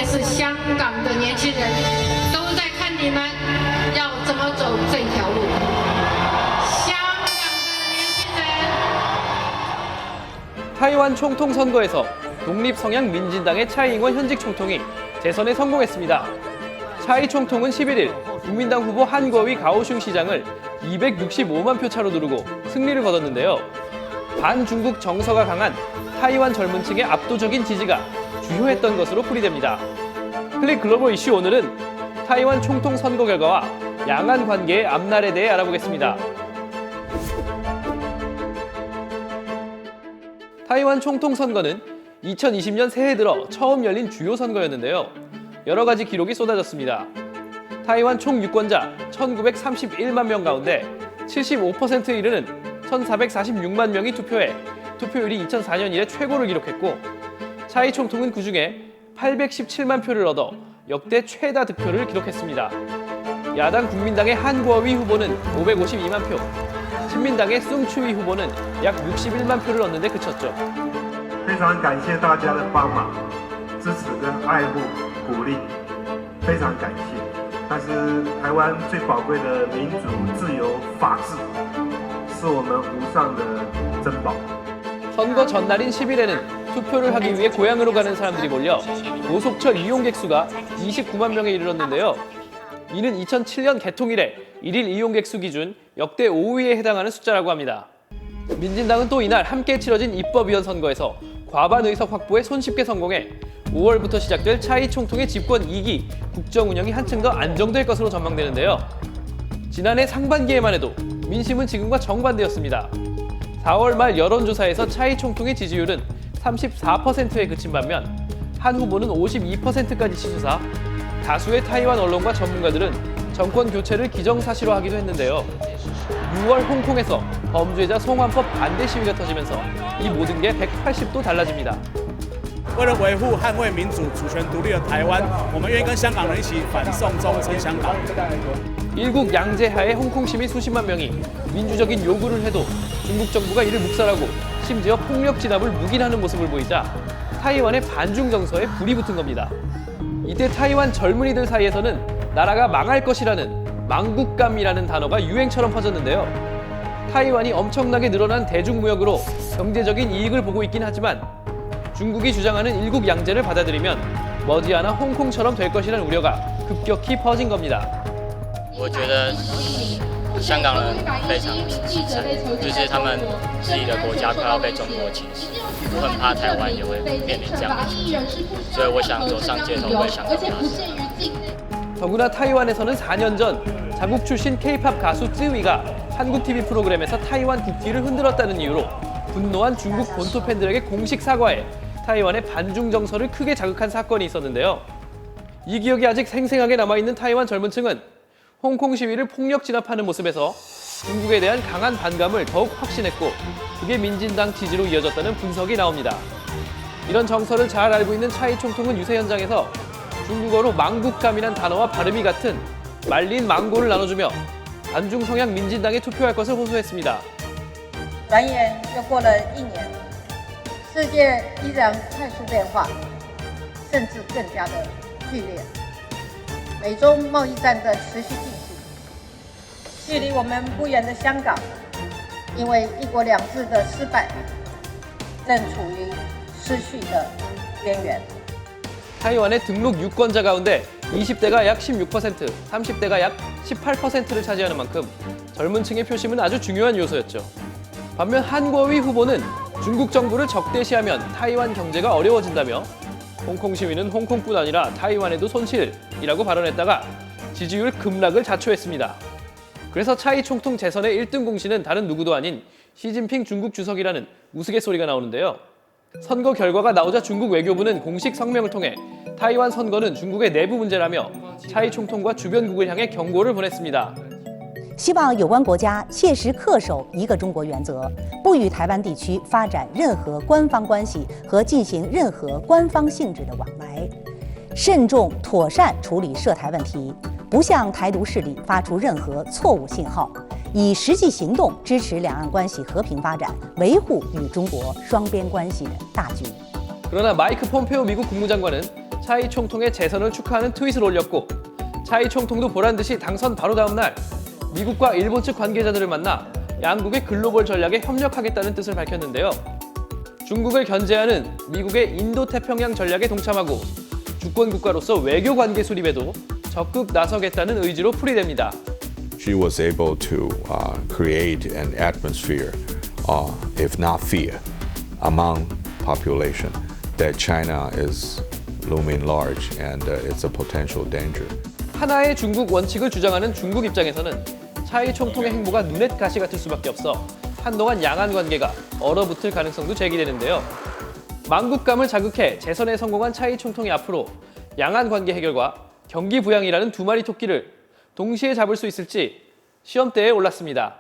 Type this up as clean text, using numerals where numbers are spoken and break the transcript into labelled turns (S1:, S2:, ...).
S1: 是香港的年轻人，都在看你们要怎么走这条路。香港的年轻人。
S2: 타이완 총통 선거에서 독립 성향 민진당의 차이잉원 현직 총통이 재선에 성공했습니다. 차이 총통은 11일 국민당 후보 한거위 가오슝 시장을 265만 표 차로 누르고 승리를 거뒀는데요. 반중국 정서가 강한 타이완 젊은 층의 압도적인 지지가 주요했던 것으로 풀이됩니다. 클릭 글로벌 이슈 오늘은 타이완 총통 선거 결과와 양안 관계의 앞날에 대해 알아보겠습니다. 타이완 총통 선거는 2020년 새해 들어 처음 열린 주요 선거였는데요. 여러 가지 기록이 쏟아졌습니다. 타이완 총 유권자 1931만 명 가운데 75%에 이르는 1446만 명이 투표해 투표율이 2004년 이래 최고를 기록했고, 차이 총통은 그중에 817만 표를 얻어 역대 최다 득표를 기록했습니다. 야당 국민당의 한구어위 후보는 552만 표, 친민당의 숭추위 후보는 약 61만 표를 얻는 데 그쳤죠.
S3: 非常感谢大家的帮忙、支持跟爱护、鼓励，非常感谢。但是台湾最宝贵的民主、自由、法治，是我们无上的珍宝。
S2: 선거 전날인 10일에는 투표를 하기 위해 고향으로 가는 사람들이 몰려 고속철 이용객 수가 29만 명에 이르렀는데요. 이는 2007년 개통 이래 일일 이용객 수 기준 역대 5위에 해당하는 숫자라고 합니다. 민진당은 또 이날 함께 치러진 입법위원 선거에서 과반 의석 확보에 손쉽게 성공해 5월부터 시작될 차이 총통의 집권 2기 국정 운영이 한층 더 안정될 것으로 전망되는데요. 지난해 상반기에만 해도 민심은 지금과 정반대였습니다. 4월 말 여론조사에서 차이 총통의 지지율은 34%에 그친 반면 한 후보는 52%까지 치솟아 다수의 타이완 언론과 전문가들은 정권 교체를 기정사실화하기도 했는데요. 6월 홍콩에서 범죄자 송환법 반대 시위가 터지면서 이 모든 게 180도 달라집니다.
S4: 为了维护、捍卫民主、主权独立的台湾，我们愿意跟香港人一起反送中、撑香港。
S2: 일국 양제하에 홍콩 시민 수십만 명이 민주적인 요구를 해도 중국 정부가 이를 묵살하고 심지어 폭력 진압을 묵인하는 모습을 보이자 타이완의 반중 정서에 불이 붙은 겁니다. 이때 타이완 젊은이들 사이에서는 나라가 망할 것이라는 망국감이라는 단어가 유행처럼 퍼졌는데요. 타이완이 엄청나게 늘어난 대중무역으로 경제적인 이익을 보고 있긴 하지만 중국이 주장하는 일국 양제를 받아들이면 머지않아 홍콩처럼 될 것이라는 우려가 급격히 퍼진 겁니다.
S5: 我觉得香港人非常启程，就是他们自己的国家快要被中国侵蚀，我很怕台湾也会面临这样的情况，所以我想走上街头为香港发声。
S2: 더구나 타이완에서는 4년 전 자국 출신 K-팝 가수 쯔위가 한국 TV 프로그램에서 타이완 국기를 흔들었다는 이유로 분노한 중국 본토 팬들에게 공식 사과해 타이완의 반중 정서를 크게 자극한 사건이 있었는데요. 이 기억이 아직 생생하게 남아있는 타이완 젊은 층은 홍콩 시위를 폭력 진압하는 모습에서 중국에 대한 강한 반감을 더욱 확신했고 그게 민진당 지지로 이어졌다는 분석이 나옵니다. 이런 정서를 잘 알고 있는 차이 총통은 유세 현장에서 중국어로 망국감이란 단어와 발음이 같은 말린 망고를 나눠주며 반중 성향 민진당에 투표할 것을 호소했습니다.
S6: 转眼又过了1年，世界依然快速变化，甚至更加的剧烈。美中贸易战的持续进行，距离我们不远的香港，因为一国两制的失败，正处于失去的边缘。
S2: 타이완의 등록 유권자 가운데 20대가 약 16%, 30대가 약 18%를 차지하는 만큼 젊은 층의 표심은 아주 중요한 요소였죠. 반면 한거위 후보는 중국 정부를 적대시하면 타이완 경제가 어려워진다며 홍콩 시위는 홍콩뿐 아니라 타이완에도 손실이라고 발언했다가 지지율 급락을 자초했습니다. 그래서 차이 총통 재선의 1등 공신은 다른 누구도 아닌 시진핑 중국 주석이라는 우스갯소리가 나오는데요. 선거 결과가 나오자 중국 외교부는 공식 성명을 통해 타이완 선거는 중국의 내부 문제라며 차이 총통과 주변국을 향해 경고를 보냈습니다.
S7: 希望有关国家切实恪守一个中国原则，不与台湾地区发展任何官方关系和进行任何官方性质的往来，慎重妥善处理涉台问题，不向台独势力发出任何错误信号，以实际行动支持两岸关系和平发展，维护与中国双边关系的大局。
S2: 그러나 마이크 폼페오 미국 국무장관은 차이 총통의 재선을 축하하는 트윗을 올렸고 차이 총통도 보란듯이 당선 바로 다음 날 미국과 일본 측 관계자들을 만나 양국의 글로벌 전략에 협력하겠다는 뜻을 밝혔는데요. 중국을 견제하는 미국의 인도태평양 전략에 동참하고 주권 국가로서 외교 관계 수립에도 적극 나서겠다는 의지로 풀이됩니다.
S8: She was able to create an atmosphere, if not fear, among population that China is looming large and it's a potential danger.
S2: 하나의 중국 원칙을 주장하는 중국 입장에서는 차이 총통의 행보가 눈엣 가시 같을 수밖에 없어 한동안 양안 관계가 얼어붙을 가능성도 제기되는데요. 망국감을 자극해 재선에 성공한 차이 총통이 앞으로 양안 관계 해결과 경기 부양이라는 두 마리 토끼를 동시에 잡을 수 있을지 시험대에 올랐습니다.